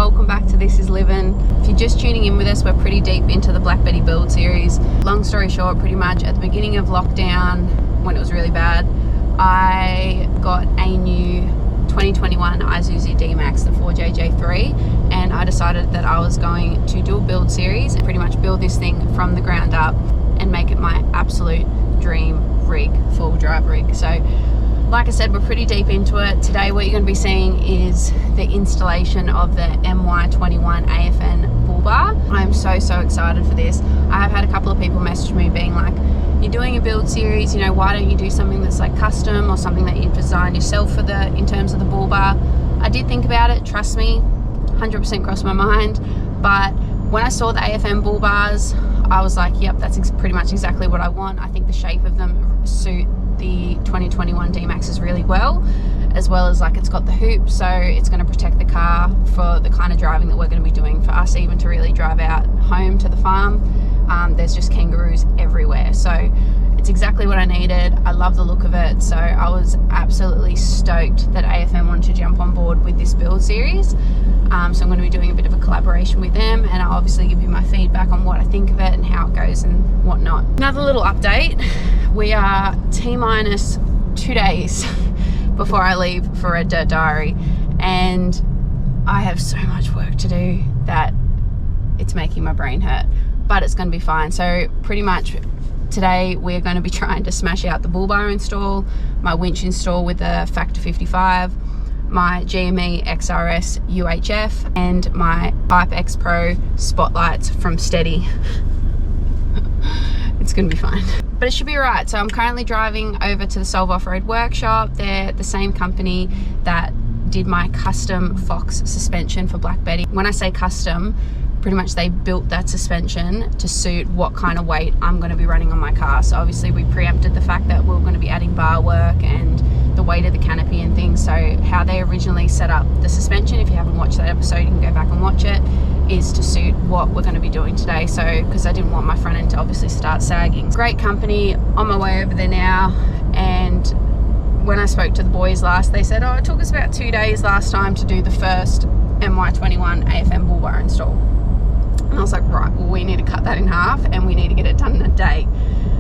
welcome back to This Is Living. If you're just tuning in with us, we're pretty deep into the Black Betty build series. Long story short, pretty much at the beginning of lockdown, when it was really bad, I got a new 2021 Isuzu D-Max, the 4JJ3, and I decided that I was going to do a build series and pretty much build this thing from the ground up and make it my absolute dream rig, full drive rig. So like I said, we're pretty deep into it. Today what you're going to be seeing is the installation of the MY21 AFN bull bar. I'm so excited for this. I have had a couple of people message me being like, you're doing a build series, you know, why don't you do something that's like custom or something that you've designed yourself for in terms of the bull bar. I did think about it, trust me, 100% crossed my mind, but when I saw the AFN bull bars, I was like, yep, that's pretty much exactly what I want. I think the shape of them suit the 2021 D-Maxes really well as like it's got the hoop, so it's going to protect the car for the kind of driving that we're going to be doing. For us even to really drive out home to the farm, there's just kangaroos everywhere, so it's exactly what I needed. I love the look of it, so I was absolutely stoked that AFN wanted to jump on board with this build series. So I'm going to be doing a bit of a collaboration with them, and I'll obviously give you my feedback on what I think of it and how it goes and whatnot. Another little update, we are T-minus 2 days before I leave for Red Dirt Diary, and I have so much work to do that it's making my brain hurt, but it's going to be fine. So pretty much today we're going to be trying to smash out the bull bar install, my winch install with the Factor 55, my GME XRS UHF, and my Pipe X Pro spotlights from Steady. It's gonna be fine, but it should be alright. So I'm currently driving over to the Solve Off-Road Workshop. They're the same company that did my custom Fox suspension for Black Betty. When I say custom, pretty much they built that suspension to suit what kind of weight I'm going to be running on my car. So obviously we preempted the fact that we were going to be adding bar work and the weight of the canopy and things. So how they originally set up the suspension, if you haven't watched that episode, you can go back and watch it, is to suit what we're going to be doing today. So because I didn't want my front end to obviously start sagging. Great company, on my way over there now. And when I spoke to the boys last, they said, oh, it took us about 2 days last time to do the first MY21 AFN bull bar install. And I was like, right, well, we need to cut that in half and we need to get it done in a day.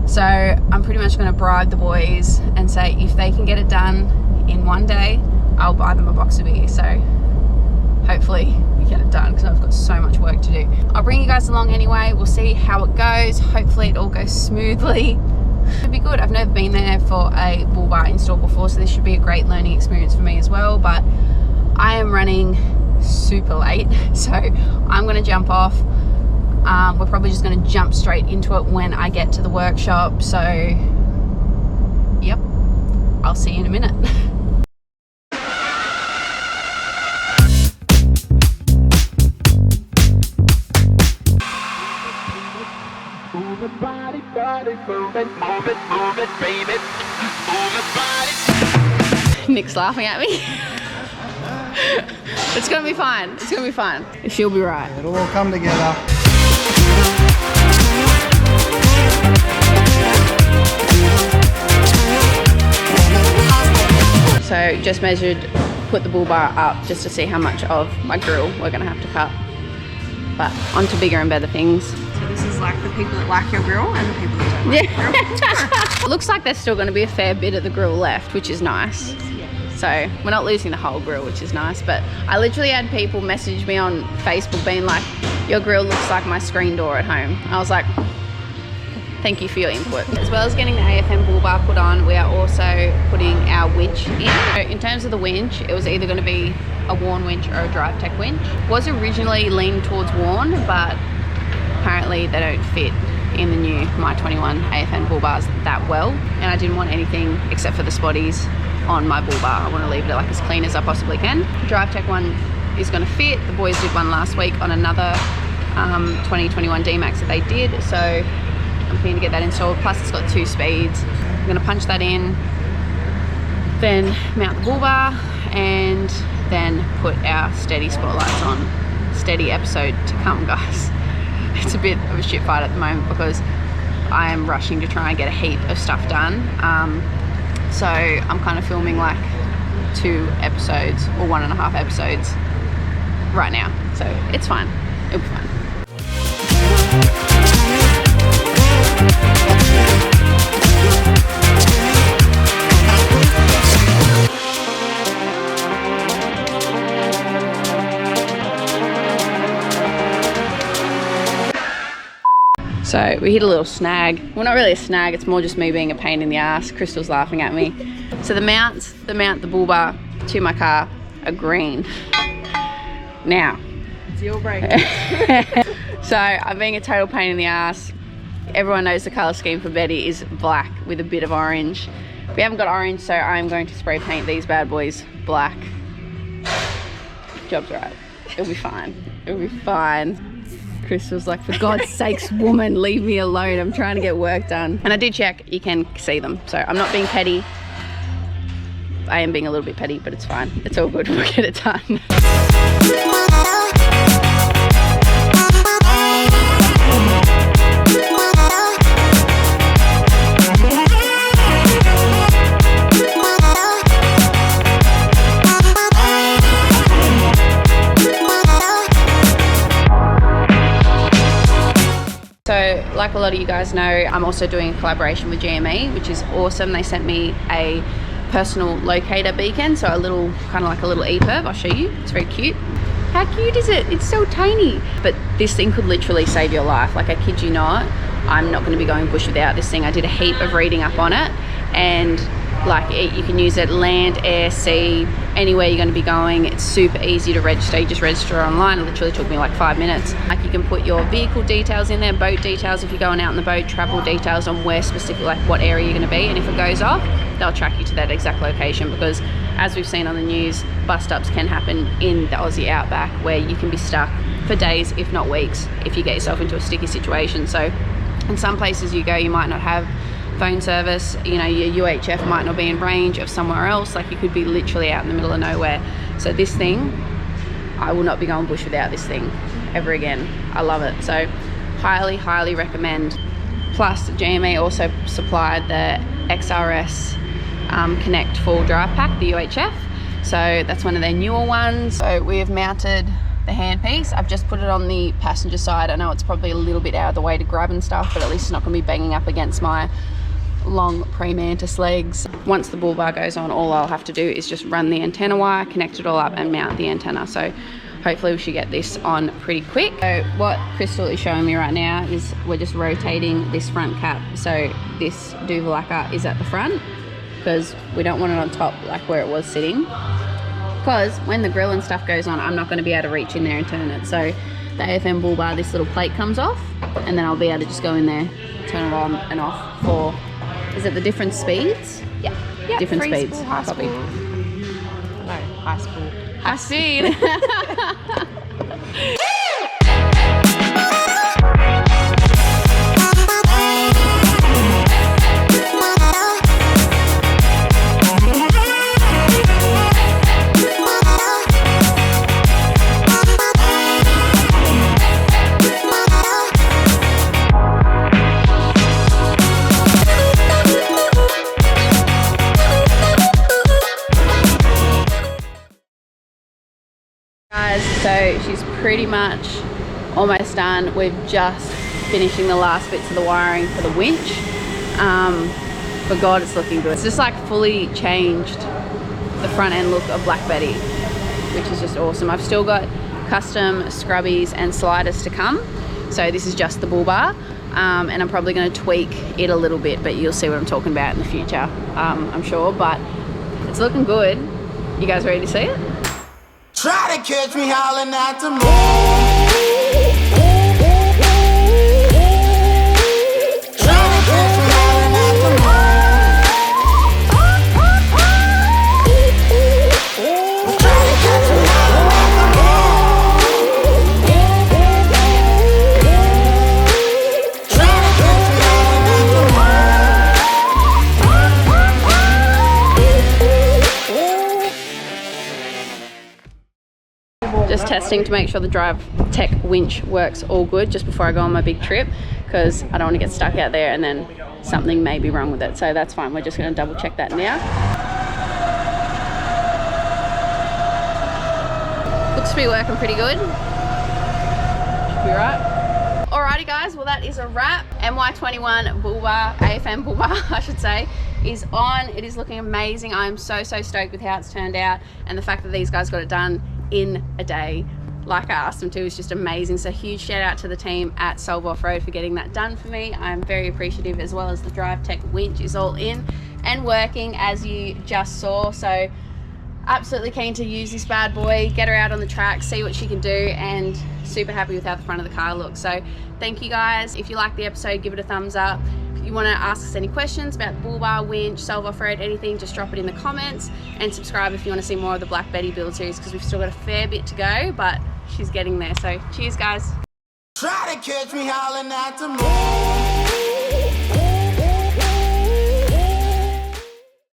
So I'm pretty much going to bribe the boys and say if they can get it done in 1 day, I'll buy them a box of beer. So hopefully we get it done because I've got so much work to do. I'll bring you guys along anyway. We'll see how it goes. Hopefully it all goes smoothly. Should be good. I've never been there for a bull bar install before, so this should be a great learning experience for me as well. But I am running super late, so I'm going to jump off. We're probably just going to jump straight into it when I get to the workshop. So yep, I'll see you in a minute. Move it, body, body, move it, baby. Move it, body. Nick's laughing at me. It's gonna be fine. It's gonna be fine. She'll be right. It'll all come together. So just measured, put the bull bar up just to see how much of my grill we're gonna have to cut. But onto bigger and better things. So this is like the people that like your grill and the people that don't like your grill. It looks like there's still gonna be a fair bit of the grill left, which is nice. So we're not losing the whole grill, which is nice. But I literally had people message me on Facebook being like, your grill looks like my screen door at home. I was like, thank you for your input. As well as getting the AFN bull bar put on, we are also putting our winch in. So in terms of the winch, it was either going to be a Warn winch or a Drivetech winch. It was originally leaned towards Warn, but apparently they don't fit in the new MY21 AFN bull bars that well. And I didn't want anything except for the spotties on my bull bar. I want to leave it like as clean as I possibly can. Drivetech one is going to fit. The boys did one last week on another 2021 D-Max that they did, so I'm keen to get that installed. Plus it's got 2 speeds. I'm going to punch that in, then mount the bull bar, and then put our Steady spotlights on. Steady episode to come, guys. It's a bit of a shit fight at the moment because I am rushing to try and get a heap of stuff done. So I'm kind of filming like 2 episodes or 1.5 episodes right now, so it's fine. It'll be fine. So we hit a little snag. Well, not really a snag, it's more just me being a pain in the ass. Crystal's laughing at me. So the mount, the bull bar to my car are green. Now. Deal breaker. So I'm being a total pain in the ass. Everyone knows the colour scheme for Betty is black with a bit of orange. We haven't got orange, so I'm going to spray paint these bad boys black. Job's right. It'll be fine. It'll be fine. Crystal's like, for God's sakes, woman, leave me alone. I'm trying to get work done. And I did check, you can see them. So I'm not being petty. I am being a little bit petty, but it's fine. It's all good. We'll get it done. So, like a lot of you guys know, I'm also doing a collaboration with GME, which is awesome. They sent me a personal locator beacon, so a little, kind of like a little EPIRB. I'll show you. It's very cute. How cute is it? It's so tiny. But this thing could literally save your life. Like, I kid you not, I'm not going to be going bush without this thing. I did a heap of reading up on it, and like you can use it land, air, sea, anywhere you're going to be going. It's super easy to register. You just register online. It literally took me like 5 minutes. Like, you can put your vehicle details in there, boat details if you're going out in the boat, travel details on where specific, like what area you're going to be, and if it goes off, they'll track you to that exact location, because as we've seen on the news, bust ups can happen in the Aussie outback where you can be stuck for days, if not weeks, if you get yourself into a sticky situation. So in some places you go, you might not have phone service, you know, your UHF might not be in range of somewhere else. Like, you could be literally out in the middle of nowhere. So this thing, I will not be going bush without this thing ever again. I love it. So highly recommend. Plus GME also supplied the XRS Connect full drive pack, the UHF. So that's one of their newer ones. So we have mounted the handpiece. I've just put it on the passenger side. I know it's probably a little bit out of the way to grab and stuff, but at least it's not going to be banging up against my long pre-mantis legs. Once the bull bar goes on, all I'll have to do is just run the antenna wire, connect it all up and mount the antenna. So hopefully we should get this on pretty quick. So what Crystal is showing me right now is we're just rotating this front cap. So this Duvalaka is at the front because we don't want it on top like where it was sitting, because when the grill and stuff goes on, I'm not going to be able to reach in there and turn it. So the AFM bull bar, this little plate comes off, and then I'll be able to just go in there, turn it on and off for, is it the different speeds? Yeah. Different free speeds. Spool, high Copy. spool. No, high spool. High speed. Guys, so she's pretty much almost done. We're just finishing the last bits of the wiring for the winch. But God, it's looking good. It's just like fully changed the front end look of Black Betty, which is just awesome. I've still got custom scrubbies and sliders to come. So this is just the bull bar. And I'm probably going to tweak it a little bit, but you'll see what I'm talking about in the future, I'm sure. But it's looking good. You guys ready to see it? Try to catch me howling at the moon. Try to catch me howling at the moon. Try to catch me howling at the moon. Try to catch me howling at the moon. Just testing to make sure the Drive Tech winch works all good just before I go on my big trip, because I don't want to get stuck out there and then something may be wrong with it. So that's fine. We're just going to double check that now. Looks to be working pretty good. Should be right. Alrighty guys, well that is a wrap. MY21 Bull Bar, AFM Bull Bar I should say, is on. It is looking amazing. I'm so stoked with how it's turned out, and the fact that these guys got it done in a day like I asked them to is just amazing. So huge shout out to the team at Solve Off-Road for getting that done for me. I'm very appreciative, as well as the Drive Tech winch is all in and working as you just saw. So absolutely keen to use this bad boy, get her out on the track, see what she can do, and super happy with how the front of the car looks. So thank you guys. If you like the episode, give it a thumbs up. If you want to ask us any questions about the Bull Bar, winch, Solve Off-Road, anything, just drop it in the comments, and subscribe if you want to see more of the Black Betty build series, because we've still got a fair bit to go, but she's getting there. So cheers guys. Try to catch me howling at the moon.